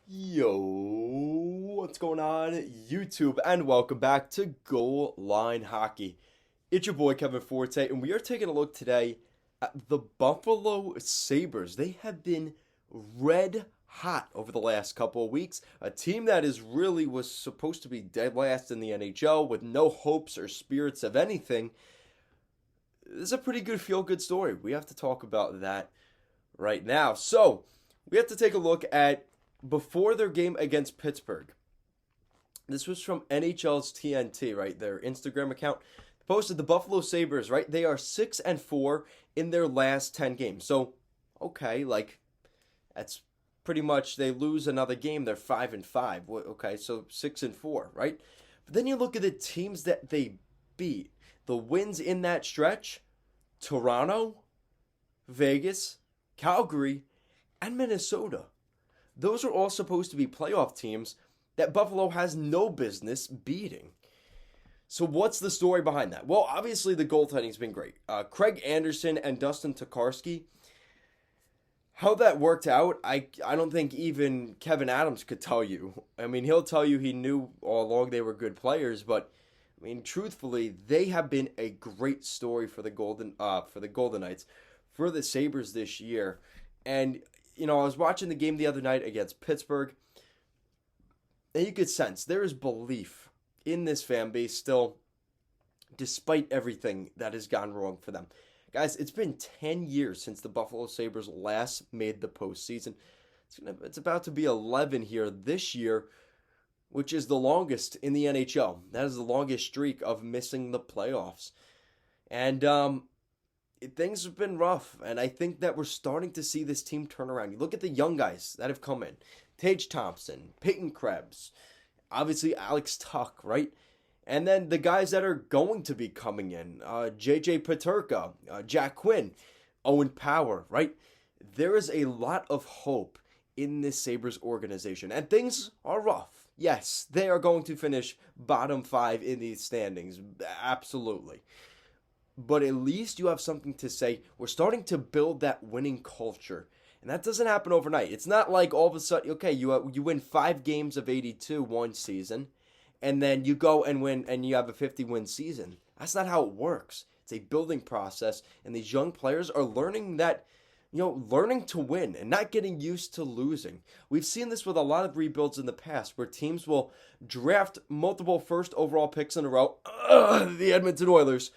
Yo, what's going on, YouTube? And welcome back to Goal Line Hockey. It's your boy Kevin Forte, and we are taking a look today at the Buffalo Sabres. They have been red hot over the last couple of weeks. A team that is really was supposed to be dead last in the NHL with no hopes or spirits of anything. This is a pretty good feel-good story. We have to talk about that right now. So, we have to take a look at before their game against Pittsburgh. This was from NHL's TNT, right? Their Instagram account posted the Buffalo Sabres, right? They are 6-4 in their last 10 games. So, okay, like that's pretty much they lose another game, they're 5-5. Okay, so 6-4, right? But then you look at the teams that they beat. The wins in that stretch: Toronto, Vegas, Calgary, and Minnesota. Those are all supposed to be playoff teams that Buffalo has no business beating. So what's the story behind that? Well, obviously the goaltending's been great. Craig Anderson and Dustin Tokarski. How that worked out, I don't think even Kevin Adams could tell you. I mean, he'll tell you he knew all along they were good players, but I mean, truthfully, they have been a great story for the Golden Knights, for the Sabres this year. And I was watching the game the other night against Pittsburgh, and you could sense there is belief in this fan base still, despite everything that has gone wrong for them. Guys, it's been 10 years since the Buffalo Sabres last made the postseason. It's about to be 11 here this year, which is the longest in the NHL. That is the longest streak of missing the playoffs. And things have been rough, and I think that we're starting to see this team turn around. You look at the young guys that have come in: Tage Thompson, Peyton Krebs, obviously Alex Tuck, right? And then the guys that are going to be coming in: JJ Peterka, Jack Quinn, Owen Power, right? There is a lot of hope in this Sabres organization, and things are rough. Yes, they are going to finish bottom 5 in these standings, absolutely. But at least you have something to say. We're starting to build that winning culture. And that doesn't happen overnight. It's not like all of a sudden, okay, you win 5 games of 82 one season, and then you go and win and you have a 50-win season. That's not how it works. It's a building process, and these young players are learning that, learning to win and not getting used to losing. We've seen this with a lot of rebuilds in the past where teams will draft multiple first overall picks in a row. The Edmonton Oilers.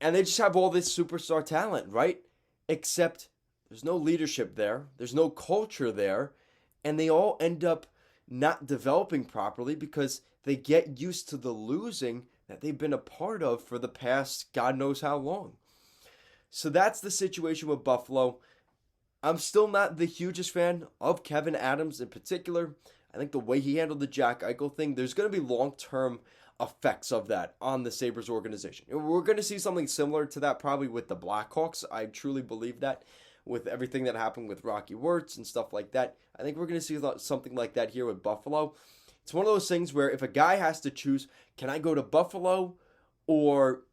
And they just have all this superstar talent, right? Except there's no leadership there. There's no culture there. And they all end up not developing properly because they get used to the losing that they've been a part of for the past God knows how long. So that's the situation with Buffalo. I'm still not the hugest fan of Kevin Adams in particular. I think the way he handled the Jack Eichel thing, there's going to be long-term effects of that on the Sabres organization. We're going to see something similar to that probably with the Blackhawks. I truly believe that with everything that happened with Rocky Wirtz and stuff like that. I think we're going to see something like that here with Buffalo. It's one of those things where if a guy has to choose, can I go to Buffalo or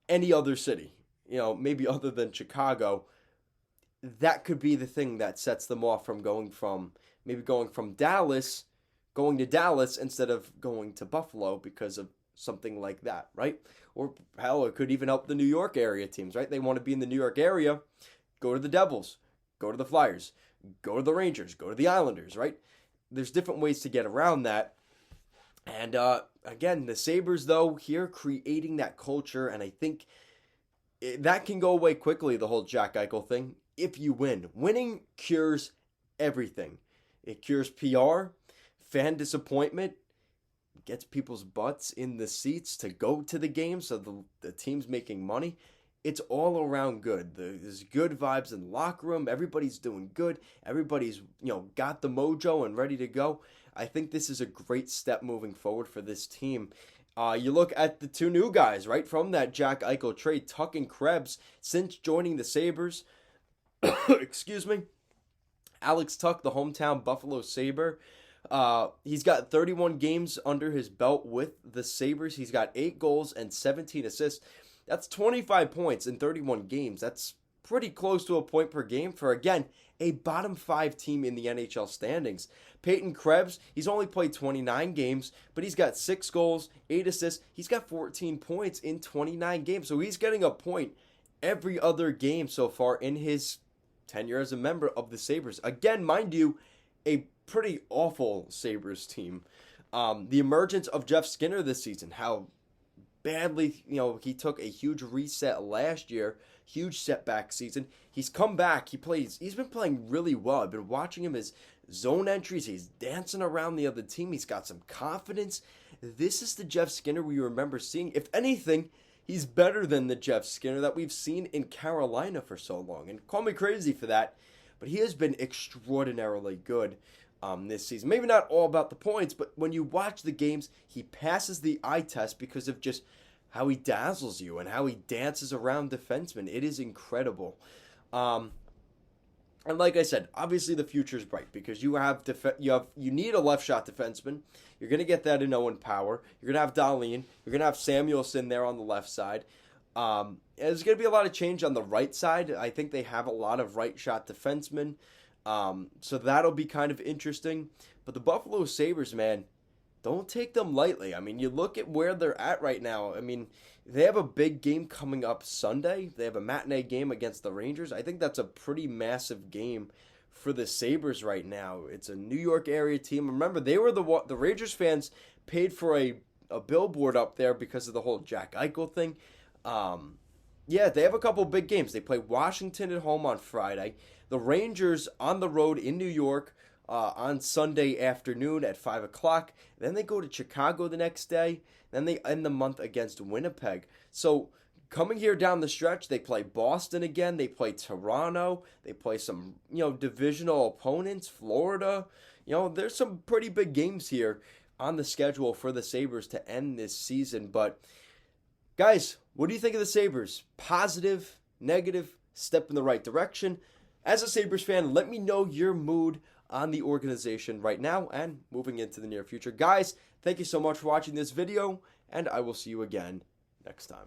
any other city, maybe other than Chicago, that could be the thing that sets them off from going from Dallas going to Dallas instead of going to Buffalo because of something like that, right? Or hell, it could even help the New York area teams, right? They want to be in the New York area, go to the Devils, go to the Flyers, go to the Rangers, go to the Islanders, right? There's different ways to get around that. And again, the Sabres, though, here creating that culture, and I think that can go away quickly, the whole Jack Eichel thing, if you win. Winning cures everything. It cures PR, fan disappointment, gets people's butts in the seats to go to the game so the team's making money. It's all around good. There's good vibes in the locker room. Everybody's doing good. Everybody's, got the mojo and ready to go. I think this is a great step moving forward for this team. You look at the 2 new guys, right, from that Jack Eichel trade, Tuck and Krebs, since joining the Sabres. Excuse me. Alex Tuck, the hometown Buffalo Sabre. He's got 31 games under his belt with the Sabres. He's got 8 goals and 17 assists. That's 25 points in 31 games. That's pretty close to a point per game for, again, a bottom 5 team in the NHL standings. Peyton Krebs, he's only played 29 games, but he's got 6 goals, 8 assists. He's got 14 points in 29 games, so he's getting a point every other game so far in his tenure as a member of the Sabres. Again, mind you, a pretty awful Sabres team. The emergence of Jeff Skinner this season, how badly, he took a huge reset last year, huge setback season. He's come back. He's been playing really well. I've been watching him, his zone entries. He's dancing around the other team. He's got some confidence. This is the Jeff Skinner we remember seeing. If anything, he's better than the Jeff Skinner that we've seen in Carolina for so long. And call me crazy for that, but he has been extraordinarily good this season. Maybe not all about the points, but when you watch the games, he passes the eye test because of just how he dazzles you and how he dances around defensemen. It is incredible. And like I said, obviously the future is bright because you need a left shot defenseman. You're going to get that in Owen Power. You're going to have Dahlin. You're going to have Samuelson there on the left side. There's going to be a lot of change on the right side. I think they have a lot of right shot defensemen. So that'll be kind of interesting. But the Buffalo Sabres, man, don't take them lightly. I mean, you look at where they're at right now. I mean, they have a big game coming up Sunday. They have a matinee game against the Rangers. I think that's a pretty massive game for the Sabres right now. It's a New York area team. Remember, they were the Rangers fans paid for a billboard up there because of the whole Jack Eichel thing. Yeah, they have a couple big games. They play Washington at home on Friday. The Rangers on the road in New York on Sunday afternoon at 5 o'clock. Then they go to Chicago the next day. Then they end the month against Winnipeg. So coming here down the stretch, they play Boston again. They play Toronto. They play some, divisional opponents, Florida. There's some pretty big games here on the schedule for the Sabres to end this season. But guys, what do you think of the Sabres? Positive, negative, step in the right direction? As a Sabres fan, let me know your mood on the organization right now and moving into the near future. Guys, thank you so much for watching this video, and I will see you again next time.